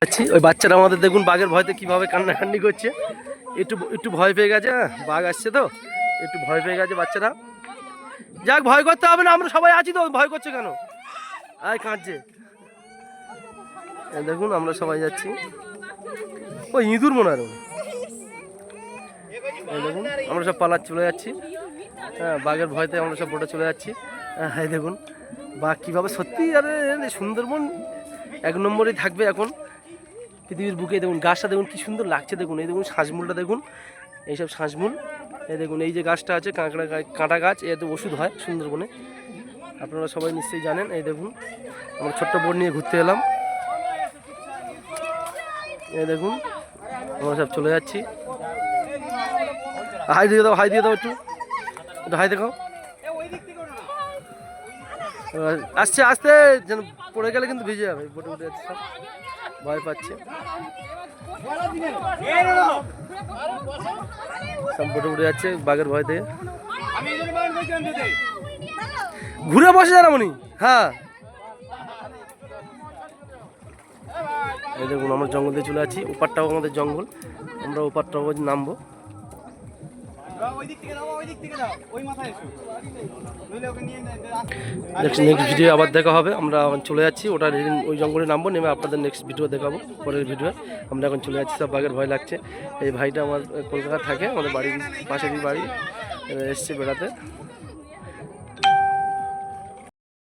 আছি ওই বাচ্চারা আমাদের দেখুন বাঘের ভয়তে কিভাবে কান্নাকান্নি করছে। একটু একটু ভয় পেয়ে গেছে। বাঘ আসছে তো একটু ভয় পেয়ে গেছে বাচ্চারা। যাক, ভয় করতে হবে না, আমরা সবাই আছি তো, ভয় করছে কেন? আয় কাঁদছে। দেখুন আমরা সবাই যাচ্ছি। ওই ইঁদুর মনে হয়। দেখুন আমরা সব পালার চলে যাচ্ছি। হ্যাঁ, বাঘের ভয়তে আমরা সব বোটে চলে যাচ্ছি। হ্যাঁ দেখুন বাঘ কীভাবে, সত্যি আরে সুন্দরবন এক নম্বরেই থাকবে এখন পৃথিবীর বুকে। দেখুন গাছটা দেখুন কি সুন্দর লাগছে। দেখুন এই দেখুন শ্বাসমূলটা দেখুন, এইসব শ্বাসমূল। এই দেখুন এই যে গাছটা আছে কাঁটা গাছ, এতে ওষুধ হয় সুন্দরবনে, আপনারা সবাই নিশ্চয়ই জানেন। এই দেখুন আমরা ছোট্ট বোট নিয়ে ঘুরতে এলাম। এই দেখুন আমরা সব চলে যাচ্ছি। হাই দিয়ে দাও, হাই দিয়ে দাও, একটু একটু হাই দেখাও। আসছে আসতে যেন পড়ে গেলে কিন্তু ভিজে যাবে। বোটে উঠে যাচ্ছে, সব ভয় পাচ্ছে, সব বোটে উঠে যাচ্ছে বাঘের ভয় থেকে। ঘুরে বসে যারা মনি। হ্যাঁ এই দেখুন আমরা জঙ্গল দিয়ে চলে যাচ্ছি। ওপারটাও আমাদের জঙ্গল, আমরা ওপারটাও নামবো। নেক্সট ভিডিও আবার দেখা হবে। আমরা চলে যাচ্ছি, ওটা ওই জঙ্গলে নামবো, নেমে আপনাদের নেক্সট ভিডিও দেখাবো পরের ভিডিও। আমরা এখন চলে যাচ্ছি, সব বাঘের ভয় লাগছে। এই ভাইটা আমার কলকাতা থাকে, আমাদের বাড়ির পাশেরই বাড়ি, এসছে বেড়াতে।